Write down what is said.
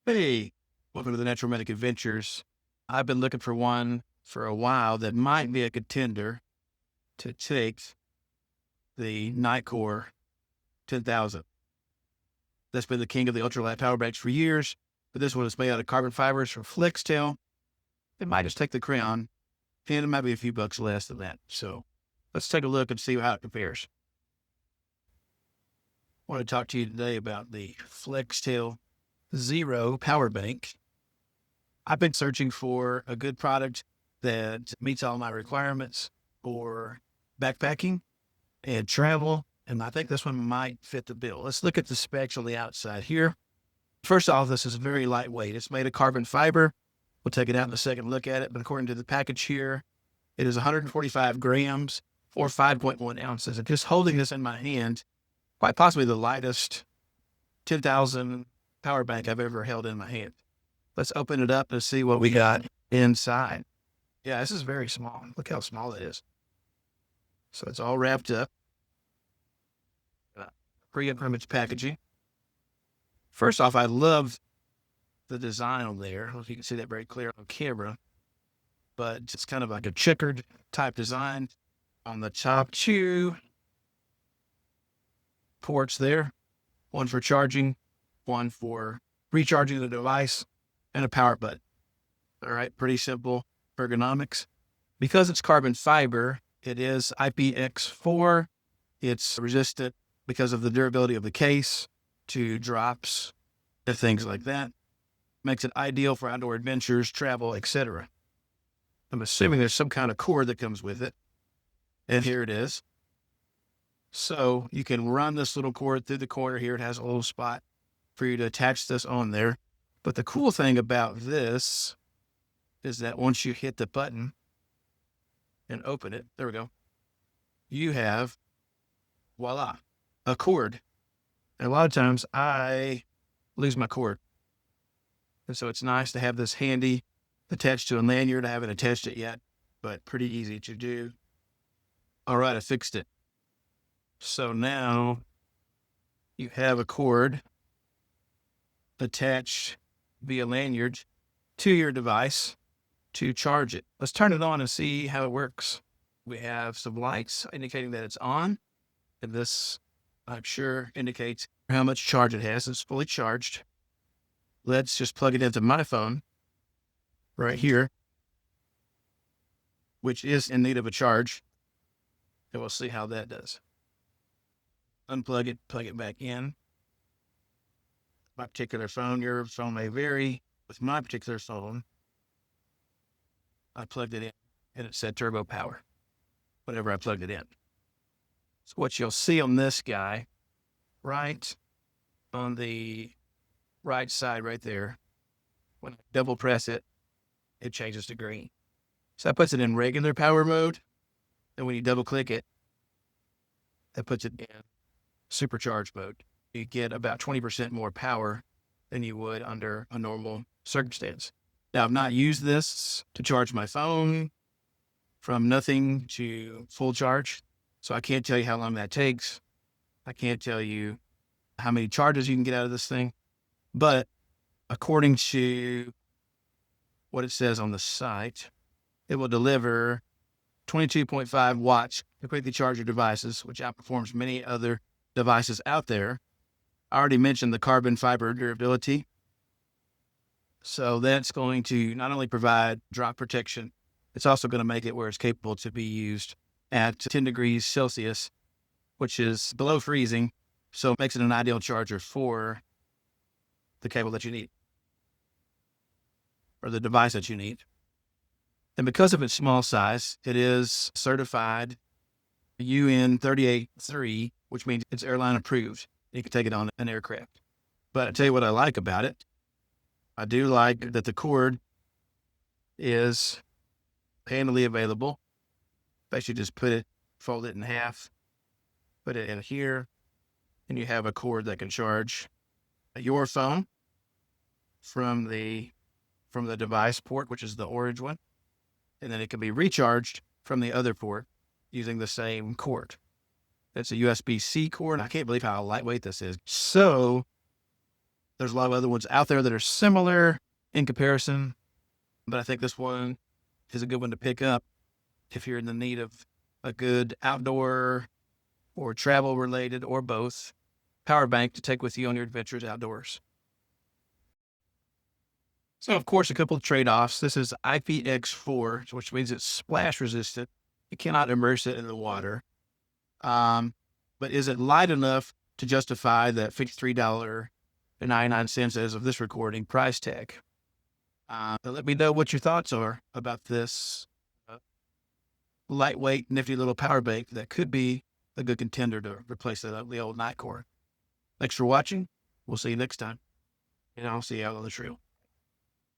Hey, welcome to the Natural Medic Adventures. I've been looking for one for a while that might be a contender to take the Nitecore 10,000. That's been the king of the ultralight power banks for years, but this one is made out of carbon fibers from FlexTail. It might just take the crown, and it might be a few bucks less than that. So let's take a look and see how it compares. I want to talk to you today about the FlexTail Zero power bank. I've been searching for a good product that meets all my requirements for backpacking and travel, and I think this one might fit the bill. Let's look at the specs on the outside here. First off, this is very lightweight. It's made of carbon fiber. We'll take it out in a second and look at it, but according to the package here, it is 145 grams or 5.1 ounces. And just holding this in my hand, quite possibly the lightest 10,000 power bank I've ever held in my hand. Let's open it up and see what we got inside. Yeah, this is very small. Look how small it is. So it's all wrapped up. Free from its packaging. First off, I love the design on there. I don't know if you can see that very clear on camera, but it's kind of like a checkered type design on the top. Two ports there, one for charging, one for recharging the device, and a power button. All right, pretty simple ergonomics. Because it's carbon fiber, it is IPX4. It's resistant because of the durability of the case to drops and things like that. Makes it ideal for outdoor adventures, travel, etc. I'm assuming there's some kind of cord that comes with it. And here it is. So you can run this little cord through the corner here. It has a little spot for you to attach this on there. But the cool thing about this is that once you hit the button and open it, there we go, you have, voila, a cord. And a lot of times I lose my cord. And so it's nice to have this handy attached to a lanyard. I haven't attached it yet, but pretty easy to do. All right, I fixed it. So now you have a cord attached via lanyard to your device to charge it. Let's turn it on and see how it works. We have some lights indicating that it's on, and this, I'm sure, indicates how much charge it has. It's fully charged. Let's just plug it into my phone right here, which is in need of a charge, and we'll see how that does. Unplug it, plug it back in. My particular phone, your phone may vary. With my particular phone, I plugged it in and it said turbo power whenever I plugged it in. So what you'll see on this guy, right on the right side right there, when I double press it, it changes to green. So that puts it in regular power mode. And when you double click it, that puts it in supercharged mode. You get about 20% more power than you would under a normal circumstance. Now, I've not used this to charge my phone from nothing to full charge, so I can't tell you how long that takes. I can't tell you how many charges you can get out of this thing, but according to what it says on the site, it will deliver 22.5 watts to quickly charge your devices, which outperforms many other devices out there. I already mentioned the carbon fiber durability. So that's going to not only provide drop protection, it's also going to make it where it's capable to be used at 10 degrees Celsius, which is below freezing. So it makes it an ideal charger for the cable that you need or the device that you need. And because of its small size, it is certified UN 38.3, which means it's airline approved. You can take it on an aircraft. But I tell you what I like about it. I do like that the cord is handily available. Basically just fold it in half, put it in here, and you have a cord that can charge your phone from the device port, which is the orange one. And then it can be recharged from the other port using the same cord. It's a USB-C cord. I can't believe how lightweight this is. So There's a lot of other ones out there that are similar in comparison, but I think this one is a good one to pick up if you're in the need of a good outdoor or travel related or both power bank to take with you on your adventures outdoors. So, of course, a couple of trade-offs. This is IPX4, which means it's splash resistant. You cannot immerse it in the water. But is it light enough to justify that $53.99 as of this recording price tag? Let me know what your thoughts are about this lightweight, nifty little power bank that could be a good contender to replace the old Nitecore. Thanks for watching. We'll see you next time, and I'll see you out on the trail.